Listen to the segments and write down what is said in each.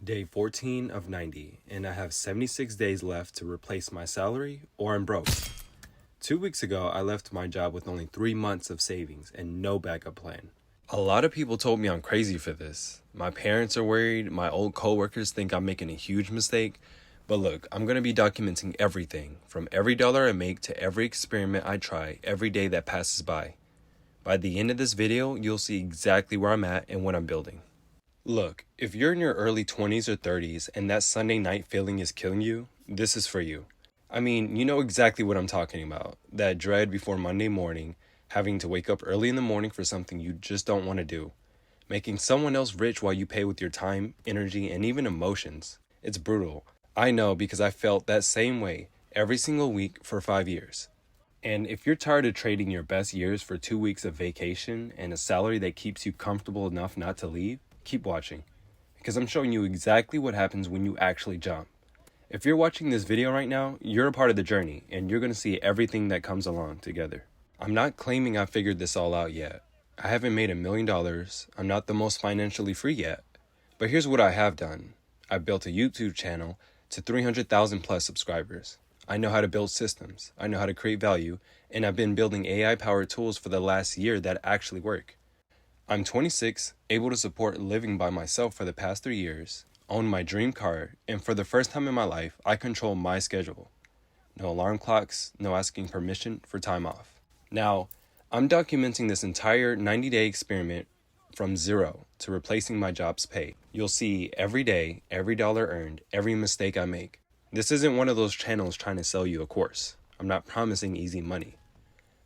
Day 14 of 90, and I have 76 days left to replace my salary or I'm broke. 2 weeks ago, I left my job with only 3 months of savings and no backup plan. A lot of people told me I'm crazy for this. My parents are worried, my old coworkers think I'm making a huge mistake. But look, I'm going to be documenting everything, from every dollar I make to every experiment I try every day that passes by. By the end of this video, you'll see exactly where I'm at and what I'm building. Look, if you're in your early 20s or 30s and that Sunday night feeling is killing you, this is for you. I mean, you know exactly what I'm talking about. That dread before Monday morning, having to wake up early in the morning for something you just don't want to do. Making someone else rich while you pay with your time, energy, and even emotions. It's brutal. I know because I felt that same way every single week for 5 years. And if you're tired of trading your best years for 2 weeks of vacation and a salary that keeps you comfortable enough not to leave, keep watching, because I'm showing you exactly what happens when you actually jump. If you're watching this video right now, you're a part of the journey, and you're going to see everything that comes along together. I'm not claiming I figured this all out yet. I haven't made $1 million. I'm not the most financially free yet. But here's what I have done. I've built a YouTube channel to 300,000 plus subscribers. I know how to build systems. I know how to create value, and I've been building AI-powered tools for the last year that actually work. I'm 26, able to support living by myself for the past 3 years, own my dream car, and for the first time in my life, I control my schedule. No alarm clocks, no asking permission for time off. Now, I'm documenting this entire 90-day experiment from zero to replacing my job's pay. You'll see every day, every dollar earned, every mistake I make. This isn't one of those channels trying to sell you a course. I'm not promising easy money.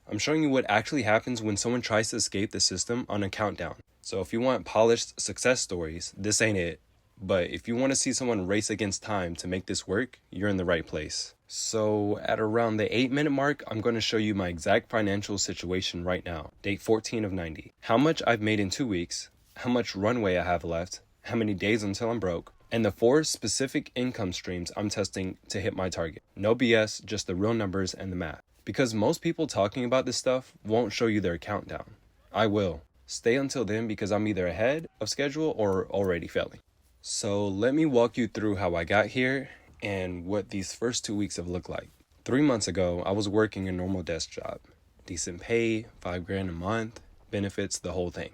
I'm showing you what actually happens when someone tries to escape the system on a countdown. So if you want polished success stories, this ain't it. But if you want to see someone race against time to make this work, you're in the right place. So at around the 8-minute mark, I'm going to show you my exact financial situation right now. Date 14 of 90. How much I've made in 2 weeks, how much runway I have left, how many days until I'm broke, and the 4 specific income streams I'm testing to hit my target. No BS, just the real numbers and the math. Because most people talking about this stuff won't show you their countdown. I will. Stay until then because I'm either ahead of schedule or already failing. So let me walk you through how I got here and what these first 2 weeks have looked like. 3 months ago, I was working a normal desk job. Decent pay, $5,000 a month, benefits, the whole thing.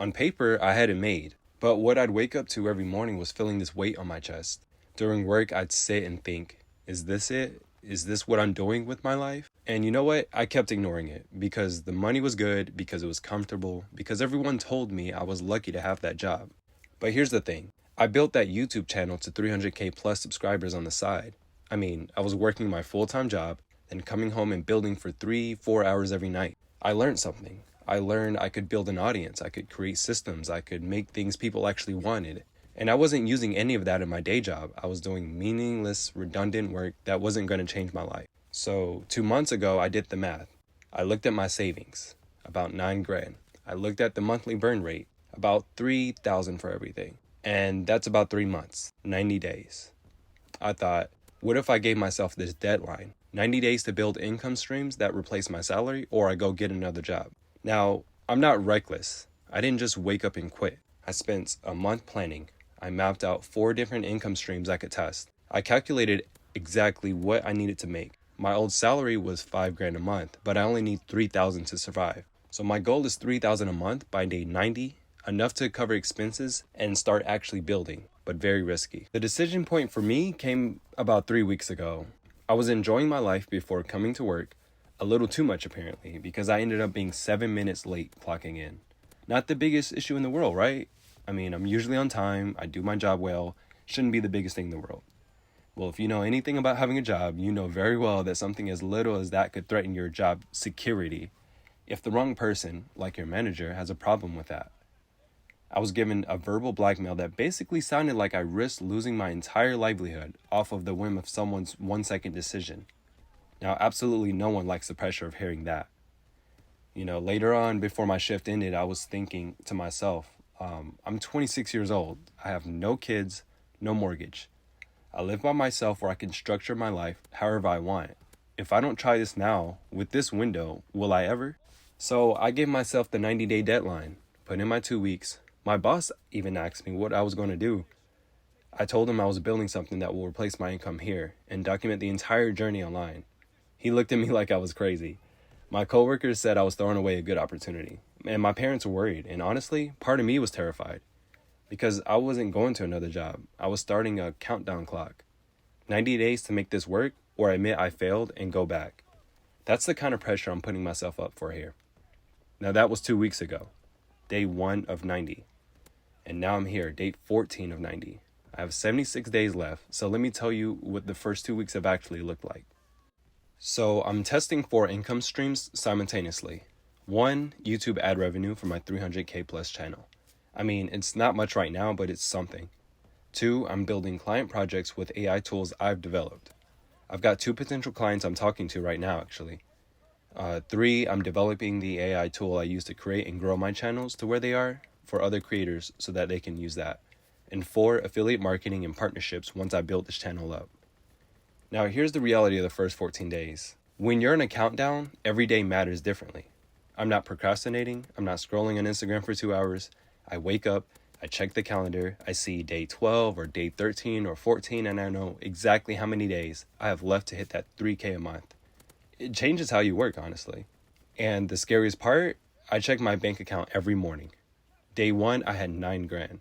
On paper, I had it made. But what I'd wake up to every morning was feeling this weight on my chest. During work, I'd sit and think, is this it? Is this what I'm doing with my life? And you know what? I kept ignoring it because the money was good, because it was comfortable, because everyone told me I was lucky to have that job. But here's the thing. I built that YouTube channel to 300K plus subscribers on the side. I mean, I was working my full-time job, then coming home and building for 3-4 hours every night. I learned something. I learned I could build an audience, I could create systems, I could make things people actually wanted. And I wasn't using any of that in my day job. I was doing meaningless, redundant work that wasn't going to change my life. So 2 months ago, I did the math. I looked at my savings, about $9,000. I looked at the monthly burn rate, about $3,000 for everything. And that's about 3 months, 90 days. I thought, what if I gave myself this deadline, 90 days to build income streams that replace my salary, or I go get another job? Now, I'm not reckless. I didn't just wake up and quit. I spent a month planning. I mapped out 4 different income streams I could test. I calculated exactly what I needed to make. My old salary was $5,000 a month, but I only need $3,000 to survive. So my goal is $3,000 a month by day 90, enough to cover expenses and start actually building, but very risky. The decision point for me came about 3 weeks ago. I was enjoying my life before coming to work, a little too much apparently, because I ended up being 7 minutes late clocking in. Not the biggest issue in the world, right? I mean, I'm usually on time, I do my job well, shouldn't be the biggest thing in the world. Well, if you know anything about having a job, you know very well that something as little as that could threaten your job security if the wrong person, like your manager, has a problem with that. I was given a verbal blackmail that basically sounded like I risked losing my entire livelihood off of the whim of someone's 1-second decision. Now, absolutely no one likes the pressure of hearing that. You know, later on, before my shift ended, I was thinking to myself, I'm 26 years old. I have no kids, no mortgage. I live by myself where I can structure my life however I want. If I don't try this now, with this window, will I ever? So I gave myself the 90-day deadline, put in my 2 weeks. My boss even asked me what I was going to do. I told him I was building something that will replace my income here and document the entire journey online. He looked at me like I was crazy. My coworkers said I was throwing away a good opportunity, and my parents were worried, and honestly, part of me was terrified because I wasn't going to another job. I was starting a countdown clock. 90 days to make this work, or admit I failed and go back. That's the kind of pressure I'm putting myself up for here. Now that was 2 weeks ago, day 1 of 90. And now I'm here, day 14 of 90. I have 76 days left, so let me tell you what the first 2 weeks have actually looked like. So I'm testing 4 income streams simultaneously. 1, YouTube ad revenue for my 300K plus channel. I mean, it's not much right now, but it's something. 2, I'm building client projects with AI tools I've developed. I've got 2 potential clients I'm talking to right now, actually. 3, I'm developing the AI tool I use to create and grow my channels to where they are for other creators so that they can use that. And 4, affiliate marketing and partnerships once I build this channel up. Now, here's the reality of the first 14 days. When you're in a countdown, every day matters differently. I'm not procrastinating. I'm not scrolling on Instagram for 2 hours. I wake up, I check the calendar, I see day 12 or day 13 or 14, and I know exactly how many days I have left to hit that 3K a month. It changes how you work, honestly. And the scariest part, I check my bank account every morning. Day 1, I had $9,000.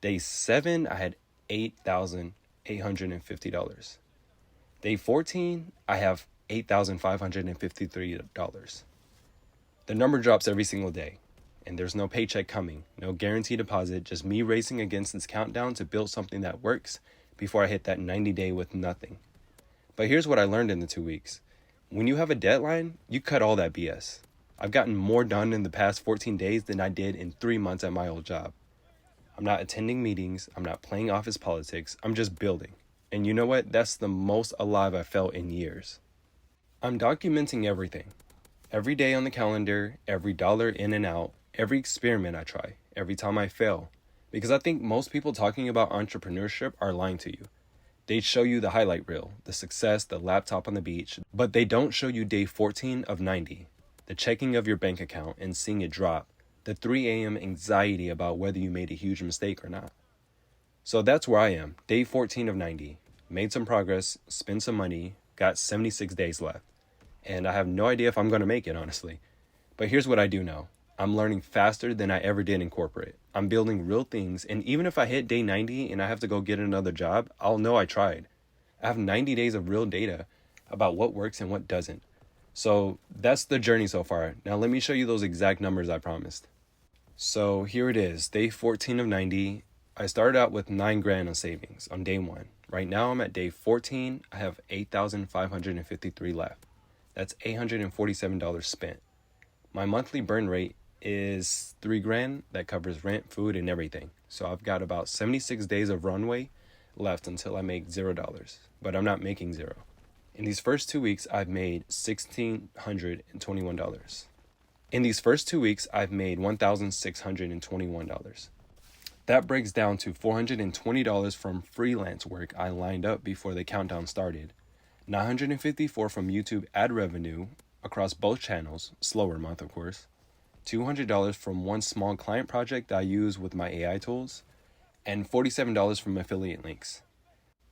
Day 7, I had $8,850. Day 14, I have $8,553. The number drops every single day, and there's no paycheck coming, no guaranteed deposit, just me racing against this countdown to build something that works before I hit that 90 day with nothing. But here's what I learned in the 2 weeks. When you have a deadline, you cut all that BS. I've gotten more done in the past 14 days than I did in 3 months at my old job. I'm not attending meetings, I'm not playing office politics, I'm just building. And you know what? That's the most alive I've felt in years. I'm documenting everything. Every day on the calendar, every dollar in and out, every experiment I try, every time I fail. Because I think most people talking about entrepreneurship are lying to you. They show you the highlight reel, the success, the laptop on the beach, but they don't show you day 14 of 90, the checking of your bank account and seeing it drop, the 3 a.m. anxiety about whether you made a huge mistake or not. So that's where I am, day 14 of 90. Made some progress, spent some money, got 76 days left. And I have no idea if I'm going to make it, honestly. But here's what I do know. I'm learning faster than I ever did in corporate. I'm building real things, and even if I hit day 90 and I have to go get another job, I'll know I tried. I have 90 days of real data about what works and what doesn't. So that's the journey so far. Now let me show you those exact numbers I promised. So here it is, day 14 of 90. I started out with $9,000 on savings on day 1. Right now I'm at day 14. I have $8,553 left. That's $847 spent. My monthly burn rate is $3,000. That covers rent, food, and everything. So I've got about 76 days of runway left until I make $0, but I'm not making zero. In these first 2 weeks, I've made $1,621. In these first 2 weeks, I've made $1,621. That breaks down to $420 from freelance work I lined up before the countdown started, $954 from YouTube ad revenue across both channels, slower month of course, $200 from one small client project I use with my AI tools, and $47 from affiliate links.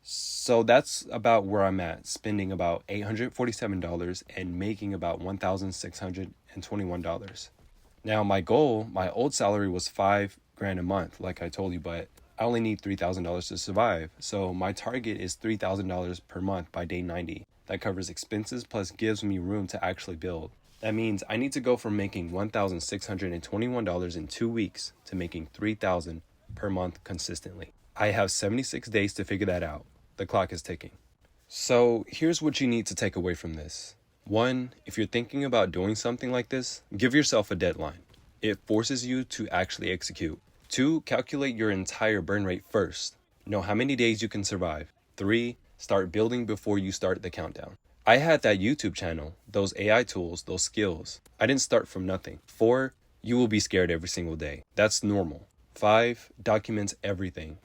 So that's about where I'm at, spending about $847 and making about $1,621. Now my goal, my old salary was $5,000 a month, like I told you, but I only need $3,000 to survive. So my target is $3,000 per month by day 90. That covers expenses plus gives me room to actually build. That means I need to go from making $1,621 in 2 weeks to making $3,000 per month consistently. I have 76 days to figure that out. The clock is ticking. So here's what you need to take away from this. 1, if you're thinking about doing something like this, give yourself a deadline. It forces you to actually execute. 2, calculate your entire burn rate first. Know how many days you can survive. 3, start building before you start the countdown. I had that YouTube channel, those AI tools, those skills. I didn't start from nothing. 4, you will be scared every single day. That's normal. 5, document everything.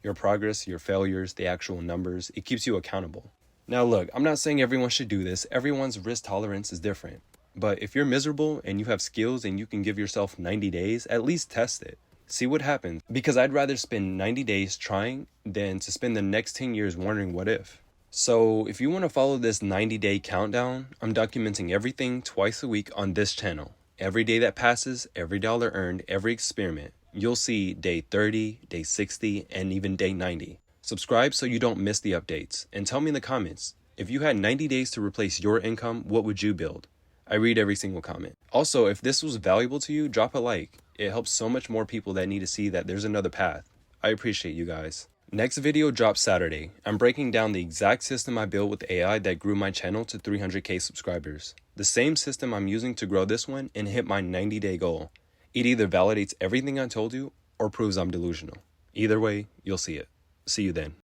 Your progress, your failures, the actual numbers. It keeps you accountable. Now look, I'm not saying everyone should do this. Everyone's risk tolerance is different. But if you're miserable and you have skills and you can give yourself 90 days, at least test it. See what happens, because I'd rather spend 90 days trying than to spend the next 10 years wondering what if. So if you want to follow this 90-day countdown, I'm documenting everything twice a week on this channel. Every day that passes, every dollar earned, every experiment. You'll see day 30, day 60, and even day 90. Subscribe so you don't miss the updates, and tell me in the comments, if you had 90 days to replace your income, what would you build? I read every single comment. Also, if this was valuable to you, drop a like. It helps so much more people that need to see that there's another path. I appreciate you guys. Next video drops Saturday. I'm breaking down the exact system I built with AI that grew my channel to 300k subscribers. The same system I'm using to grow this one and hit my 90-day goal. It either validates everything I told you or proves I'm delusional. Either way, you'll see it. See you then.